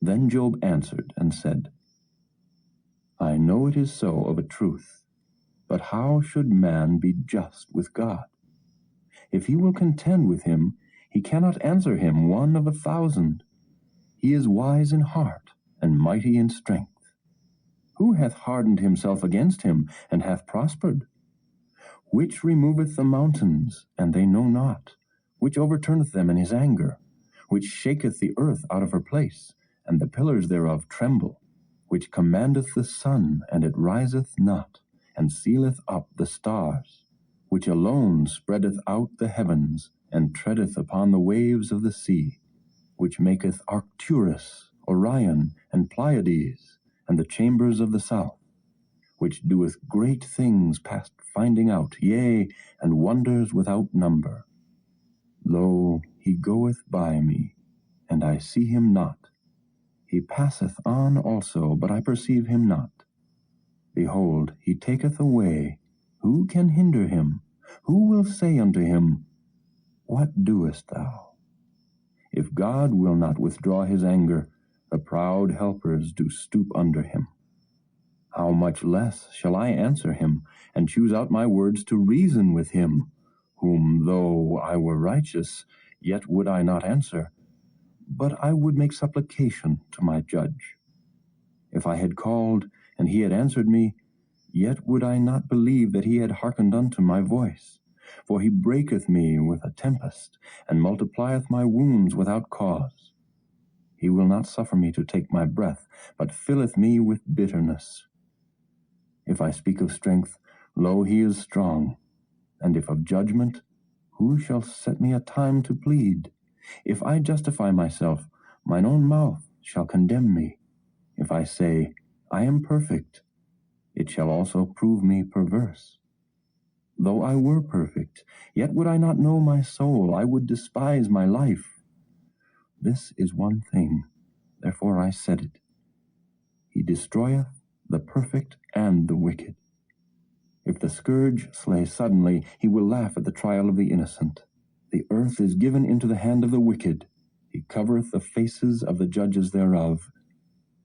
Then Job answered and said, I know it is so of a truth, but how should man be just with God? If he will contend with him, he cannot answer him 1 of 1,000. He is wise in heart, and mighty in strength. Who hath hardened himself against him, and hath prospered? Which removeth the mountains, and they know not? Which overturneth them in his anger? Which shaketh the earth out of her place, and the pillars thereof tremble? Which commandeth the sun, and it riseth not, and sealeth up the stars? Which alone spreadeth out the heavens, and treadeth upon the waves of the sea? Which maketh Arcturus, Orion, and Pleiades, and the chambers of the south? Which doeth great things past finding out, yea, and wonders without number. Lo, he goeth by me, and I see him not. He passeth on also, but I perceive him not. Behold, he taketh away. Who can hinder him? Who will say unto him, What doest thou? If God will not withdraw his anger, the proud helpers do stoop under him. How much less shall I answer him, and choose out my words to reason with him, whom, though I were righteous, yet would I not answer, but I would make supplication to my judge. If I had called, and he had answered me, yet would I not believe that he had hearkened unto my voice. For he breaketh me with a tempest, and multiplieth my wounds without cause. He will not suffer me to take my breath, but filleth me with bitterness. If I speak of strength, lo, he is strong. And if of judgment, who shall set me a time to plead? If I justify myself, mine own mouth shall condemn me. If I say, I am perfect, it shall also prove me perverse. Though I were perfect, yet would I not know my soul, I would despise my life. This is one thing, therefore I said it. He destroyeth the perfect and the wicked. If the scourge slay suddenly, he will laugh at the trial of the innocent. The earth is given into the hand of the wicked. He covereth the faces of the judges thereof.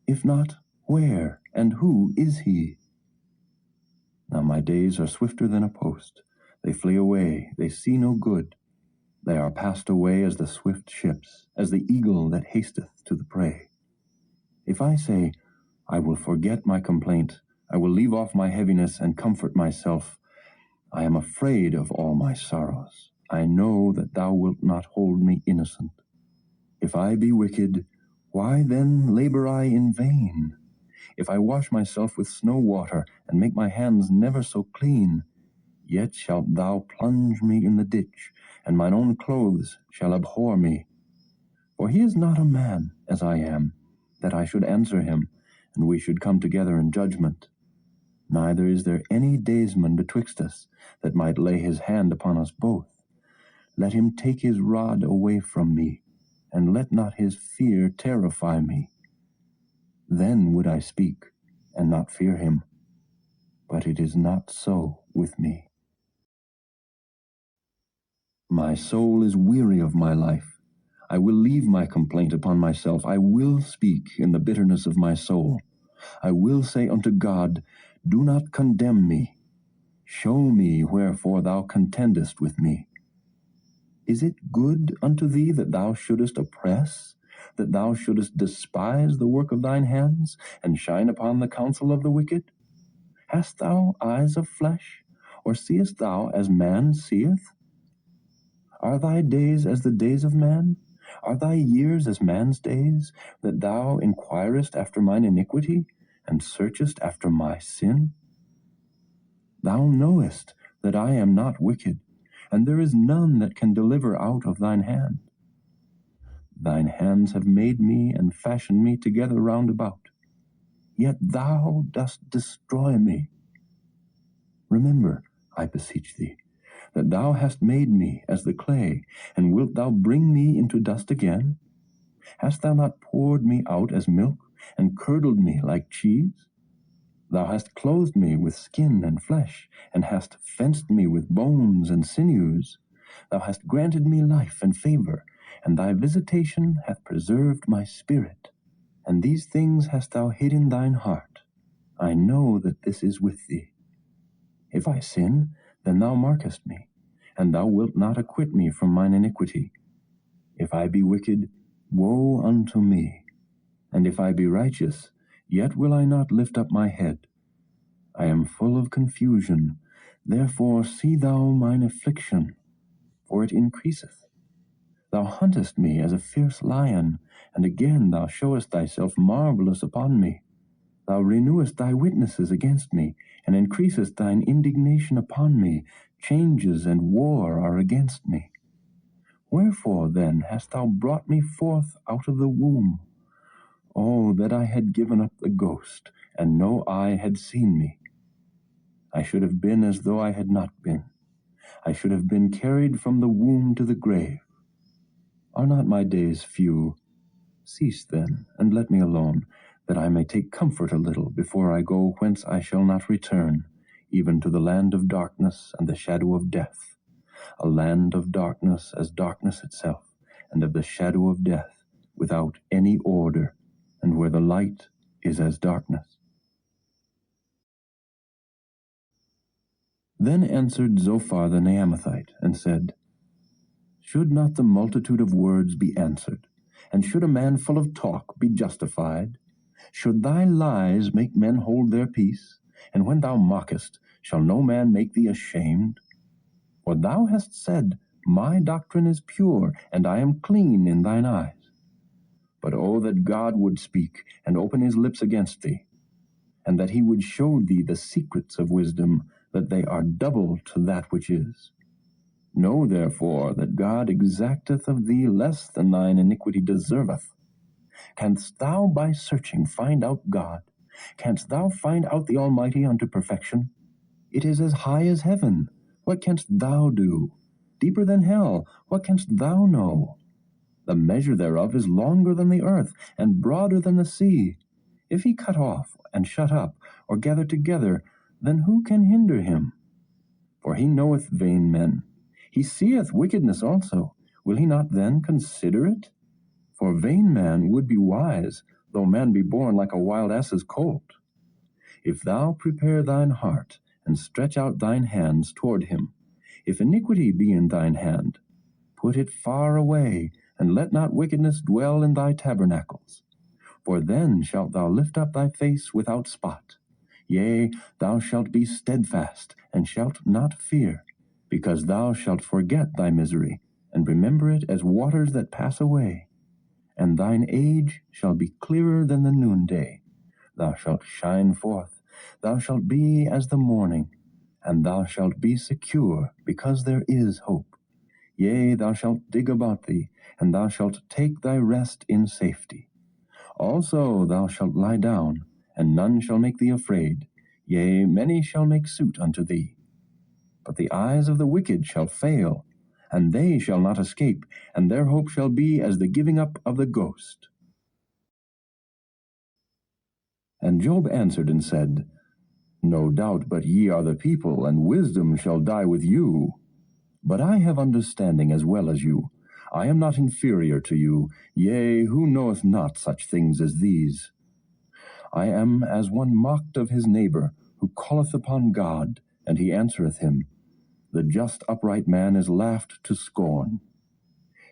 If not, where and who is he? Now my days are swifter than a post. They flee away, they see no good. They are passed away as the swift ships, as the eagle that hasteth to the prey. If I say, I will forget my complaint, I will leave off my heaviness and comfort myself, I am afraid of all my sorrows. I know that thou wilt not hold me innocent. If I be wicked, why then labor I in vain? If I wash myself with snow water, and make my hands never so clean, yet shalt thou plunge me in the ditch, and mine own clothes shall abhor me. For he is not a man, as I am, that I should answer him, and we should come together in judgment. Neither is there any daysman betwixt us, that might lay his hand upon us both. Let him take his rod away from me, and let not his fear terrify me. Then would I speak, and not fear him. But it is not so with me. My soul is weary of my life. I will leave my complaint upon myself. I will speak in the bitterness of my soul. I will say unto God, Do not condemn me. Show me wherefore thou contendest with me. Is it good unto thee that thou shouldest oppress, that thou shouldest despise the work of thine hands, and shine upon the counsel of the wicked? Hast thou eyes of flesh, or seest thou as man seeth? Are thy days as the days of man? Are thy years as man's days, that thou inquirest after mine iniquity, and searchest after my sin? Thou knowest that I am not wicked, and there is none that can deliver out of thine hand. Thine hands have made me and fashioned me together round about, yet thou dost destroy me. Remember, I beseech thee, that thou hast made me as the clay, and wilt thou bring me into dust again? Hast thou not poured me out as milk, and curdled me like cheese? Thou hast clothed me with skin and flesh, and hast fenced me with bones and sinews. Thou hast granted me life and favor, and thy visitation hath preserved my spirit. And these things hast thou hid in thine heart. I know that this is with thee. If I sin, then thou markest me, and thou wilt not acquit me from mine iniquity. If I be wicked, woe unto me. And if I be righteous, yet will I not lift up my head. I am full of confusion. Therefore see thou mine affliction, for it increaseth. Thou huntest me as a fierce lion, and again thou showest thyself marvelous upon me. Thou renewest thy witnesses against me, and increasest thine indignation upon me. Changes and war are against me. Wherefore then hast thou brought me forth out of the womb? Oh, that I had given up the ghost, and no eye had seen me. I should have been as though I had not been. I should have been carried from the womb to the grave. Are not my days few? Cease then, and let me alone, that I may take comfort a little before I go whence I shall not return, even to the land of darkness and the shadow of death, a land of darkness as darkness itself, and of the shadow of death, without any order, and where the light is as darkness. Then answered Zophar the Naamathite, and said, Should not the multitude of words be answered? And should a man full of talk be justified? Should thy lies make men hold their peace? And when thou mockest, shall no man make thee ashamed? For thou hast said, My doctrine is pure, and I am clean in thine eyes. But oh, that God would speak, and open his lips against thee, and that he would show thee the secrets of wisdom, that they are double to that which is. Know therefore that God exacteth of thee less than thine iniquity deserveth. Canst thou by searching find out God? Canst thou find out the Almighty unto perfection? It is as high as heaven. What canst thou do? Deeper than hell. What canst thou know? The measure thereof is longer than the earth, and broader than the sea. If he cut off, and shut up, or gather together, then who can hinder him? For he knoweth vain men. He seeth wickedness also. Will he not then consider it? For vain man would be wise, though man be born like a wild ass's colt. If thou prepare thine heart, and stretch out thine hands toward him, if iniquity be in thine hand, put it far away, and let not wickedness dwell in thy tabernacles. For then shalt thou lift up thy face without spot. Yea, thou shalt be steadfast, and shalt not fear, because thou shalt forget thy misery, and remember it as waters that pass away. And thine age shall be clearer than the noonday. Thou shalt shine forth, thou shalt be as the morning, and thou shalt be secure, because there is hope. Yea, thou shalt dig about thee, and thou shalt take thy rest in safety. Also thou shalt lie down, and none shall make thee afraid. Yea, many shall make suit unto thee. But the eyes of the wicked shall fail, and they shall not escape, and their hope shall be as the giving up of the ghost. And Job answered and said, No doubt but ye are the people, and wisdom shall die with you. But I have understanding as well as you. I am not inferior to you. Yea, who knoweth not such things as these? I am as one mocked of his neighbor, who calleth upon God, and he answereth him. The just upright man is laughed to scorn.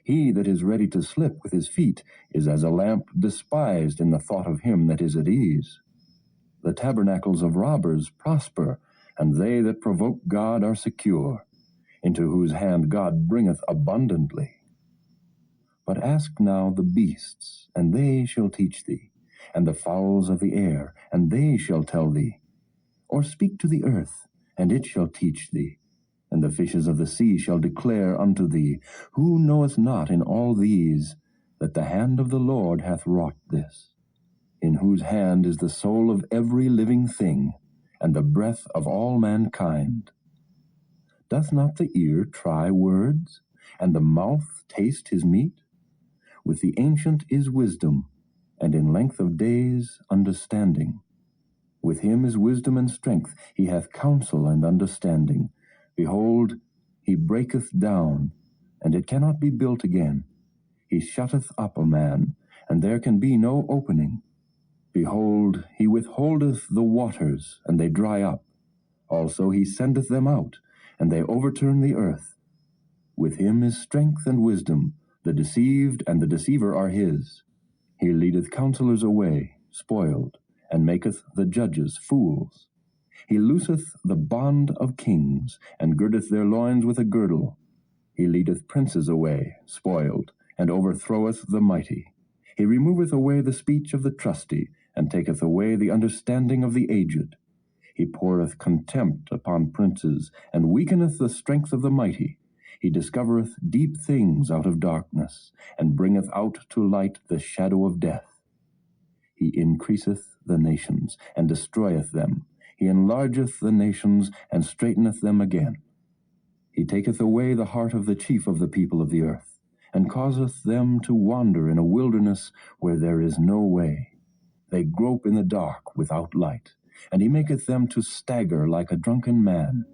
He that is ready to slip with his feet is as a lamp despised in the thought of him that is at ease. The tabernacles of robbers prosper, and they that provoke God are secure, into whose hand God bringeth abundantly. But ask now the beasts, and they shall teach thee, and the fowls of the air, and they shall tell thee. Or speak to the earth, and it shall teach thee, and the fishes of the sea shall declare unto thee. Who knoweth not in all these that the hand of the Lord hath wrought this, in whose hand is the soul of every living thing, and the breath of all mankind? Doth not the ear try words, and the mouth taste his meat? With the ancient is wisdom, and in length of days understanding. With him is wisdom and strength, he hath counsel and understanding. Behold, he breaketh down, and it cannot be built again. He shutteth up a man, and there can be no opening. Behold, he withholdeth the waters, and they dry up. Also he sendeth them out, and they overturn the earth. With him is strength and wisdom. The deceived and the deceiver are his. He leadeth counselors away, spoiled, and maketh the judges fools. He looseth the bond of kings, and girdeth their loins with a girdle. He leadeth princes away, spoiled, and overthroweth the mighty. He removeth away the speech of the trusty, and taketh away the understanding of the aged. He poureth contempt upon princes, and weakeneth the strength of the mighty. He discovereth deep things out of darkness, and bringeth out to light the shadow of death. He increaseth the nations, and destroyeth them. He enlargeth the nations, and straighteneth them again. He taketh away the heart of the chief of the people of the earth, and causeth them to wander in a wilderness where there is no way. They grope in the dark without light, and he maketh them to stagger like a drunken man.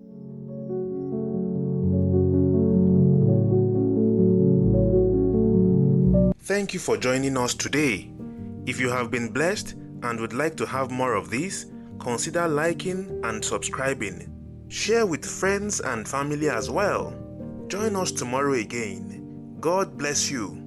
Thank you for joining us today. If you have been blessed and would like to have more of this, consider liking and subscribing. Share with friends and family as well. Join us tomorrow again. God bless you.